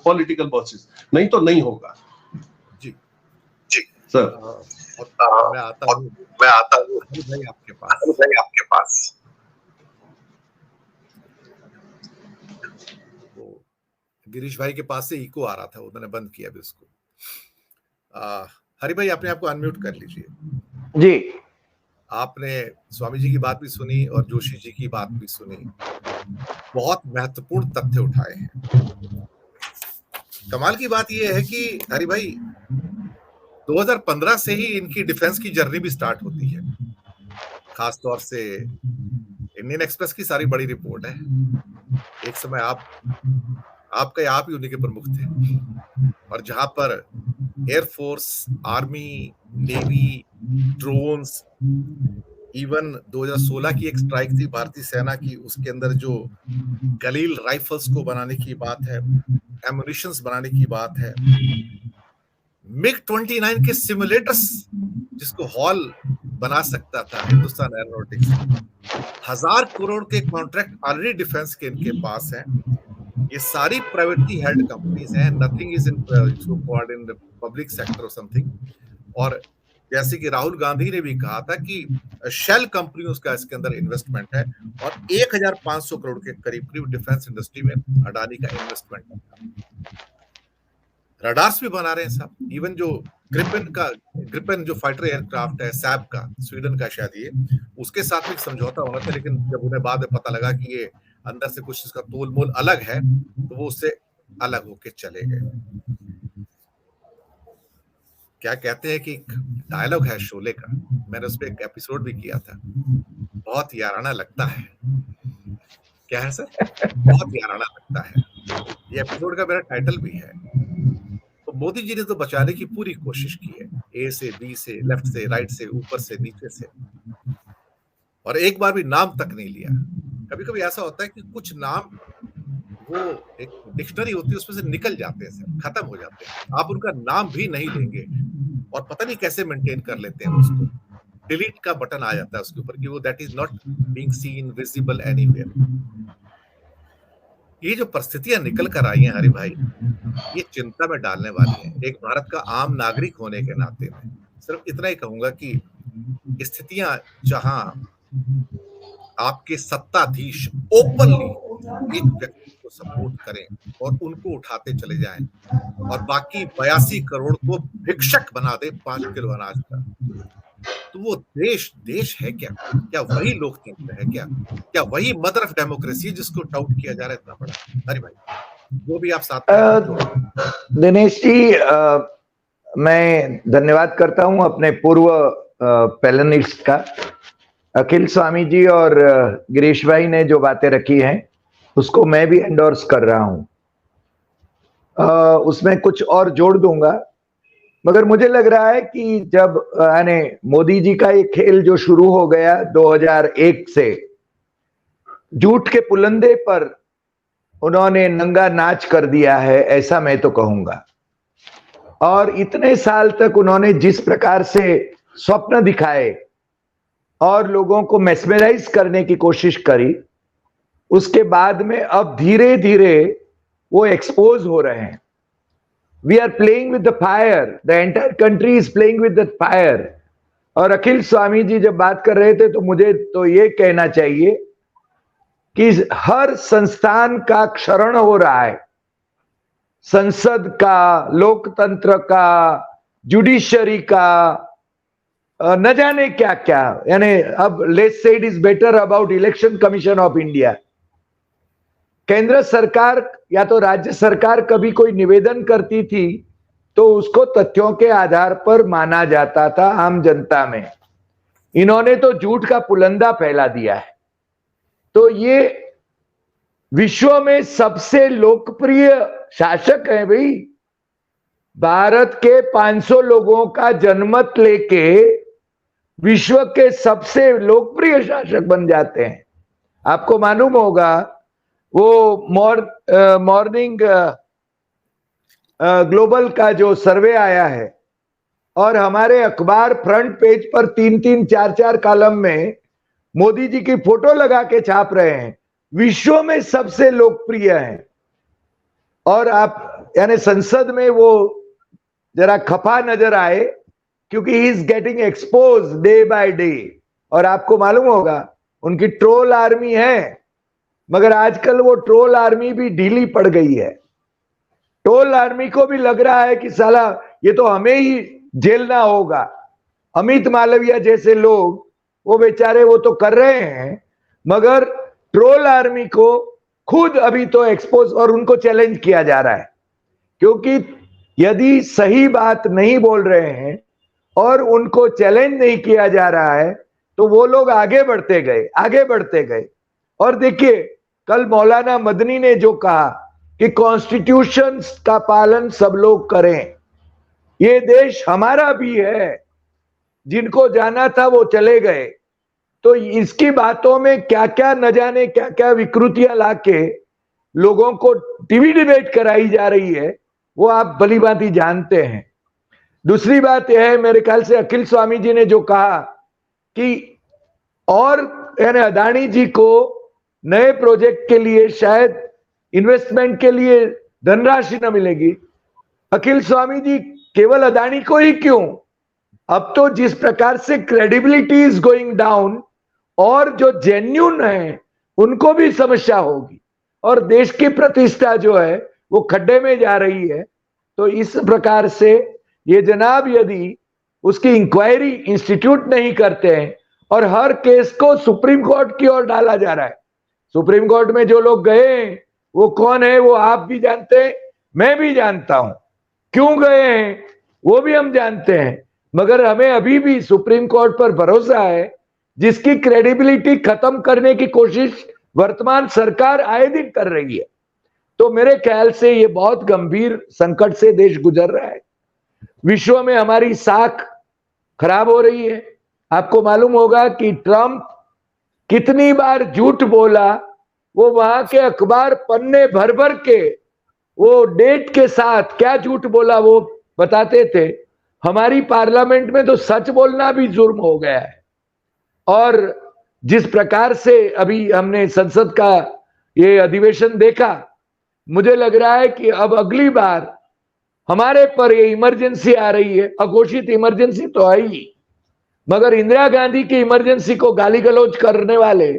Political bosses, नहीं तो नहीं होगा। जी जी सर। मैं आता हूँ भाई आपके पास। तो गिरीश भाई के पास से इको आ रहा था, वो मैंने बंद किया अभी उसको। हरि भाई अपने आप को अनम्यूट कर लीजिए। जी, आपने स्वामी जी की बात भी सुनी और जोशी जी की बात भी सुनी, बहुत महत्वपूर्ण तथ्य उठाए हैं। कमाल की बात यह है कि हरि भाई 2015 से ही इनकी डिफेंस की जर्नी भी स्टार्ट होती है। खासतौर से इंडियन एक्सप्रेस की सारी बड़ी रिपोर्ट है। एक समय आप ही उन्हीं के प्रमुख थे, और जहां पर air force, army, navy, drones, even 2016 की एक स्ट्राइक थी भारतीय सेना की, उसके अंदर जो गलील राइफल्स को बनाने की बात है, एमुनिशंस बनाने की बात है, MiG-29 के सिमुलेटर्स जिसको हॉल बना सकता था हिंदुस्तान एरोनॉटिक्स, 1000 करोड़ के कॉन्ट्रैक्ट ऑलरेडी डिफेंस के इनके पास हैं। ये सारी प्राइवेटली हेल्ड कंपनीज हैं, nothing is in so called in the public sector और समथिंग। और जैसे कि राहुल गांधी ने भी कहा था कि शेल कंपनियों का इसके अंदर इन्वेस्टमेंट है, और 1500 करोड़ के करीब डिफेंस इंडस्ट्री में अडानी का इन्वेस्टमेंट है। रडार्स भी बना रहे हैं साहब। इवन जो ग्रिपेन जो फाइटर एयरक्राफ्ट है सैब का, स्वीडन का शायद, ये उसके साथ भी समझौता होना था, लेकिन जब उन्हें बाद में पता लगा कि ये अंदर से कुछ इसका तोल मोल अलग है, तो वो उससे अलग होके चले गए। क्या कहते हैं कि डायलॉग है शोले का, मैंने उस पर एक एपिसोड भी किया था, बहुत याराना लगता है। क्या है सर? बहुत याराना लगता है, ये एपिसोड का मेरा टाइटल भी है। तो मोदी जी ने तो बचाने की पूरी कोशिश की है, ए से बी से, लेफ्ट से राइट से, ऊपर से नीचे से, और एक बार भी नाम तक नहीं लिया। कभी कभी ऐसा होता है कि कुछ नाम वो एक डिक्शनरी होती है उसमें से निकल जाते हैं सर, खत्म हो जाते हैं, आप उनका नाम भी नहीं लेंगे, और पता नहीं कैसे मेंटेन कर लेते हैं उसको। डिलीट का बटन आ जाता है उसके ऊपर कि वो that is not being seen visible anywhere. ये जो परिस्थितियां निकल कर आई हैं हरि भाई, ये चिंता में डालने वाली हैं। एक भारत का आम नागरिक होने के नाते में सिर्फ इतना ही कहूंगा कि स्थितियां जहां आपके सत्ताधीश ओपनली एक व्यक्ति को सपोर्ट करें और उनको उठाते चले जाएं, और बाकी 82 करोड़ को भिक्षक बना दे 5 किलो अनाज का, तो वो देश है क्या? क्या वही लोकतंत्र है? क्या वही मदर ऑफ डेमोक्रेसी जिसको टाउट किया जा रहा है इतना बड़ा? अरे भाई जो भी आप साथ दिनेश जी, मैं धन्यवाद करता हूं अपने पूर्व पैनलिस्ट का। अखिल स्वामी जी और गिरीश भाई ने जो बातें रखी हैं उसको मैं भी एंडोर्स कर रहा हूं। उसमें कुछ और जोड़ दूंगा, मगर मुझे लग रहा है कि जब यानी मोदी जी का ये खेल जो शुरू हो गया 2001 से, झूठ के पुलंदे पर उन्होंने नंगा नाच कर दिया है, ऐसा मैं तो कहूंगा। और इतने साल तक उन्होंने जिस प्रकार से स्वप्न दिखाए और लोगों को मेस्मराइज करने की कोशिश करी, उसके बाद में अब धीरे धीरे वो एक्सपोज हो रहे हैं। We are playing with the fire. The entire country is playing with the fire. और अखिल स्वामी जी जब बात कर रहे थे तो मुझे तो ये कहना चाहिए कि हर संस्थान का क्षरण हो रहा है, संसद का, लोकतंत्र का, जुडिशरी का, न जाने क्या क्या। यानी अब let's say it is better about election commission of India. केंद्र सरकार या तो राज्य सरकार कभी कोई निवेदन करती थी तो उसको तथ्यों के आधार पर माना जाता था आम जनता में। इन्होंने तो झूठ का पुलंदा फैला दिया है। तो ये विश्व में सबसे लोकप्रिय शासक है भाई। भारत के 500 लोगों का जनमत लेके विश्व के सबसे लोकप्रिय शासक बन जाते हैं। आपको मालूम होगा वो मॉर्निंग ग्लोबल का जो सर्वे आया है, और हमारे अखबार फ्रंट पेज पर 3-3, 4-4 कॉलम में मोदी जी की फोटो लगा के छाप रहे हैं, विश्व में सबसे लोकप्रिय है। और आप यानी संसद में वो जरा खफा नजर आए, क्योंकि he is getting expose day by day. और आपको मालूम होगा उनकी ट्रोल आर्मी है, मगर आजकल वो ट्रोल आर्मी भी ढीली पड़ गई है। ट्रोल आर्मी को भी लग रहा है कि साला ये तो हमें ही झेलना होगा। अमित मालविया जैसे लोग वो बेचारे वो तो कर रहे हैं, मगर ट्रोल आर्मी को खुद अभी तो एक्सपोज और उनको चैलेंज किया जा रहा है, क्योंकि यदि सही बात नहीं बोल रहे हैं और उनको चैलेंज नहीं किया जा रहा है तो वो लोग आगे बढ़ते गए। और देखिए कल मौलाना मदनी ने जो कहा कि कॉन्स्टिट्यूशन का पालन सब लोग करें, ये देश हमारा भी है, जिनको जाना था वो चले गए। तो इसकी बातों में क्या क्या न जाने क्या क्या विकृतियां लाके लोगों को टीवी डिबेट कराई जा रही है, वो आप भली भांति जानते हैं। दूसरी बात यह है, मेरे ख्याल से अखिल स्वामी जी ने जो कहा कि और यानी अदानी जी को नए प्रोजेक्ट के लिए शायद इन्वेस्टमेंट के लिए धनराशि न मिलेगी। अखिल स्वामी जी केवल अदानी को ही क्यों, अब तो जिस प्रकार से क्रेडिबिलिटी इज गोइंग डाउन और जो जेन्युइन है उनको भी समस्या होगी और देश की प्रतिष्ठा जो है वो खड्डे में जा रही है। तो इस प्रकार से ये जनाब यदि उसकी इंक्वायरी इंस्टीट्यूट नहीं करते हैं और हर केस को सुप्रीम कोर्ट की ओर डाला जा रहा है। सुप्रीम कोर्ट में जो लोग गए हैं वो कौन है, वो आप भी जानते हैं, मैं भी जानता हूं, क्यों गए हैं वो भी हम जानते हैं, मगर हमें अभी भी सुप्रीम कोर्ट पर भरोसा है, जिसकी क्रेडिबिलिटी खत्म करने की कोशिश वर्तमान सरकार आए दिन कर रही है। तो मेरे ख्याल से ये बहुत गंभीर संकट से देश गुजर रहा है। विश्व में हमारी साख खराब हो रही है। आपको मालूम होगा कि ट्रंप कितनी बार झूठ बोला, वो वहां के अखबार पन्ने भर भर के वो डेट के साथ क्या झूठ बोला वो बताते थे। हमारी पार्लियामेंट में तो सच बोलना भी जुर्म हो गया है। और जिस प्रकार से अभी हमने संसद का ये अधिवेशन देखा, मुझे लग रहा है कि अब अगली बार हमारे पर ये इमरजेंसी आ रही है। अघोषित इमरजेंसी तो आई, मगर इंदिरा गांधी की इमरजेंसी को गाली गलौज करने वाले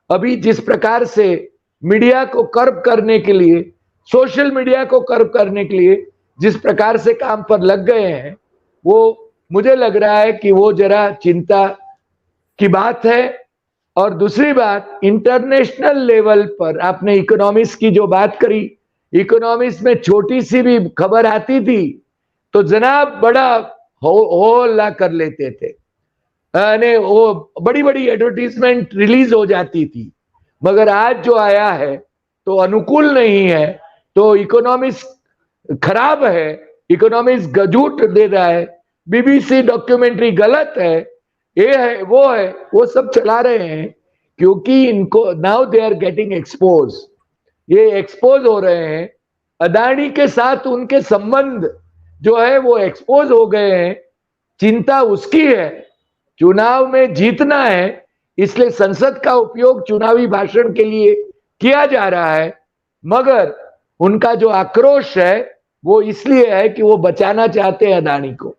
अभी जिस प्रकार से मीडिया को कर्ब करने के लिए, सोशल मीडिया को कर्ब करने के लिए जिस प्रकार से काम पर लग गए हैं, वो मुझे लग रहा है कि वो जरा चिंता की बात है। और दूसरी बात, इंटरनेशनल लेवल पर आपने इकोनॉमिक्स की जो बात करी, इकोनॉमिक्स में छोटी सी भी खबर आती थी तो जनाब बड़ा हो हल्ला कर लेते थे, वो बड़ी बड़ी एडवर्टीजमेंट रिलीज हो जाती थी। मगर आज जो आया है तो अनुकूल नहीं है, तो इकोनॉमिक्स खराब है, इकोनॉमिक्स गजूट दे रहा है, बीबीसी डॉक्यूमेंट्री गलत है, ये है वो सब चला रहे हैं, क्योंकि इनको now they are getting expose, ये एक्सपोज हो रहे हैं। अदानी के साथ उनके संबंध जो है वो एक्सपोज हो गए हैं। चिंता उसकी है, चुनाव में जीतना है, इसलिए संसद का उपयोग चुनावी भाषण के लिए किया जा रहा है, मगर उनका जो आक्रोश है वो इसलिए है कि वो बचाना चाहते हैं अदानी को,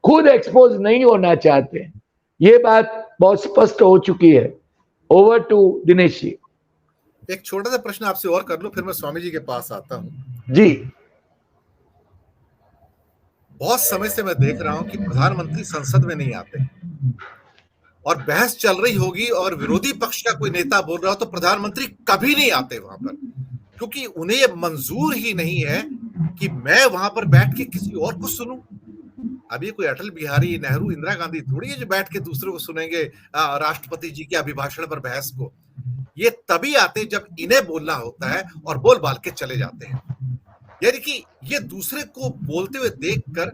खुद एक्सपोज नहीं होना चाहते हैं। ये बात बहुत स्पष्ट हो चुकी है। Over to Dinesh ji. एक छोटा सा प्रश्न आपसे और कर लूं, फिर मैं स्वामी जी के पास आता हूं जी। बहुत समय से मैं देख रहा हूं कि प्रधानमंत्री संसद में नहीं आते और बहस चल रही होगी और विरोधी पक्ष का कोई नेता बोल रहा हो तो प्रधानमंत्री कभी नहीं आते वहां पर, क्योंकि उन्हें यह मंजूर ही नहीं है कि मैं वहां पर बैठ के किसी और को सुनूं। अभी कोई अटल बिहारी, नेहरू, इंदिरा गांधी थोड़ी है जो बैठ के दूसरों को सुनेंगे राष्ट्रपति जी के अभिभाषण पर बहस को। ये तभी आते जब इन्हें बोलना होता है और बोल बाल के चले जाते हैं। यानी कि ये दूसरे को बोलते हुए देखकर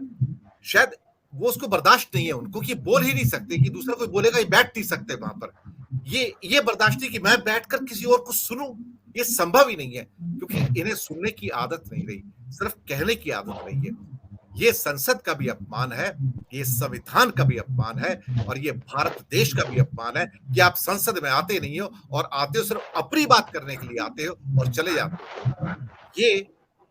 शायद वो उसको बर्दाश्त नहीं है उनको, कि बोल ही नहीं सकते, कि दूसरा कोई बोलेगा ये बैठ नहीं सकते वहां पर। ये बर्दाश्त नहीं कि मैं बैठकर किसी और को सुनूं, ये संभव ही नहीं है, क्योंकि इन्हें सुनने की आदत नहीं रही, सिर्फ कहने की आदत रही है। ये संसद का भी अपमान है, ये संविधान का भी अपमान है, और ये भारत देश का भी अपमान है कि आप संसद में आते नहीं हो, और आते हो सिर्फ अपनी बात करने के लिए आते हो और चले जाते हो। ये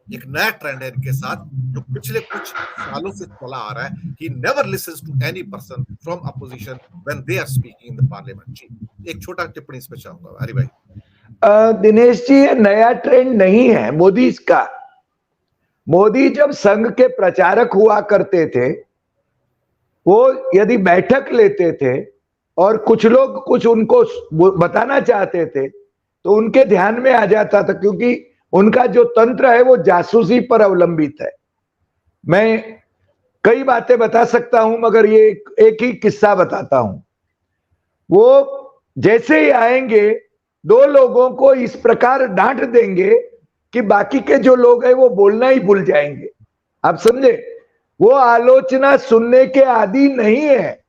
एक नया ट्रेंड है इनके साथ जो पिछले कुछ सालों से चला आ रहा है कि never listens to any person from opposition when they are speaking in the parliament. जी, एक छोटा टिप्पणी इस पे चाहूंगा हरि भाई। दिनेश जी, ये नया ट्रेंड नहीं है मोदी का। मोदी जब संघ के प्रचारक हुआ करते थे, वो यदि बैठक लेते थे और कुछ लोग कुछ उनको बताना चाहते थे तो उनके ध्यान में आ जाता था, क्योंकि उनका जो तंत्र है वो जासूसी पर अवलंबित है। मैं कई बातें बता सकता हूं, मगर ये एक ही किस्सा बताता हूं। वो जैसे ही आएंगे, दो लोगों को इस प्रकार डांट देंगे कि बाकी के जो लोग हैं वो बोलना ही भूल जाएंगे। आप समझे? वो आलोचना सुनने के आदी नहीं है,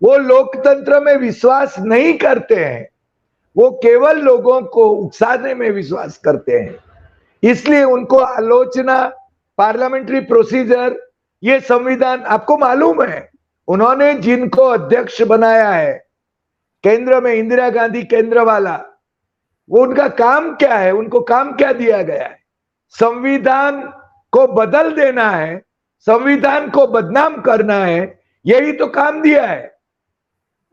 वो लोकतंत्र में विश्वास नहीं करते हैं, वो केवल लोगों को उकसाने में विश्वास करते हैं। इसलिए उनको आलोचना, पार्लियामेंट्री प्रोसीजर, ये संविधान, आपको मालूम है उन्होंने जिनको अध्यक्ष बनाया है केंद्र में, इंदिरा गांधी केंद्र वाला, वो उनका काम क्या है? उनको काम क्या दिया गया है? संविधान को बदल देना है, संविधान को बदनाम करना है, यही तो काम दिया है।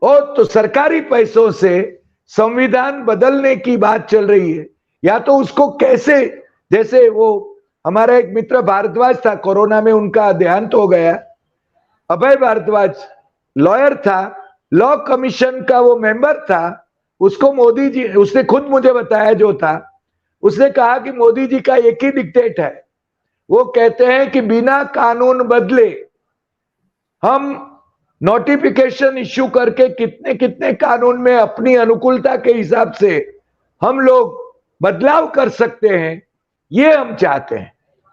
और तो सरकारी पैसों से संविधान बदलने की बात चल रही है। या तो उसको कैसे, जैसे वो हमारा एक मित्र भारद्वाज था, कोरोना में उनका देहांत हो गया, अभय भारद्वाज लॉयर था, लॉ कमीशन का वो मेंबर था। उसको मोदी जी, उसने खुद मुझे बताया जो था, उसने कहा कि मोदी जी का एक ही डिक्टेट है, वो कहते हैं कि बिना कानून बदले हम नोटिफिकेशन इश्यू करके कितने कितने कानून में अपनी अनुकूलता के हिसाब से हम लोग बदलाव कर सकते हैं, ये हम चाहते हैं।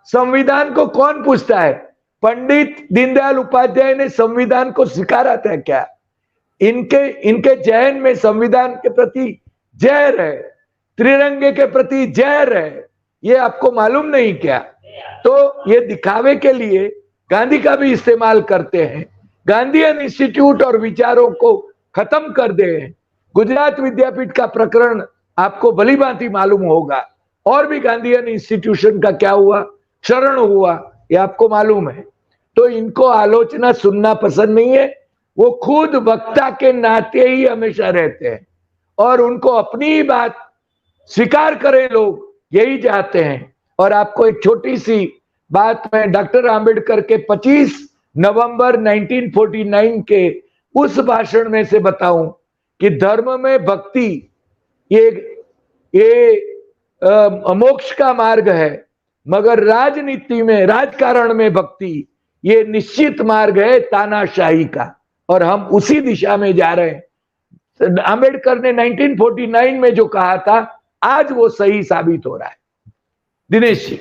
संविधान को कौन पूछता है? पंडित दीनदयाल उपाध्याय ने संविधान को स्वीकारा था क्या? इनके जहन में संविधान के प्रति जहर है, त्रिरंगे के प्रति जहर है, ये आपको मालूम नहीं क्या? तो ये दिखावे के लिए गांधी का भी इस्तेमाल करते हैं, गांधीयन इंस्टीट्यूट और विचारों को खत्म कर दे। गुजरात विद्यापीठ का प्रकरण आपको भली भांति मालूम होगा, और भी गांधीयन इंस्टीट्यूशन का क्या हुआ, क्षरण हुआ, ये आपको मालूम है। तो इनको आलोचना सुनना पसंद नहीं है, वो खुद वक्ता के नाते ही हमेशा रहते हैं और उनको अपनी ही बात स्वीकार करें लोग, यही चाहते हैं। और आपको एक छोटी सी बात मैं डॉक्टर आंबेडकर के 25 नवंबर 1949 के उस भाषण में से बताऊं कि धर्म में भक्ति ये मोक्ष का मार्ग है, मगर राजनीति में, राजकारण में भक्ति ये निश्चित मार्ग है तानाशाही का, और हम उसी दिशा में जा रहे हैं। आंबेडकर ने 1949 में जो कहा था, आज वो सही साबित हो रहा है। दिनेश जी।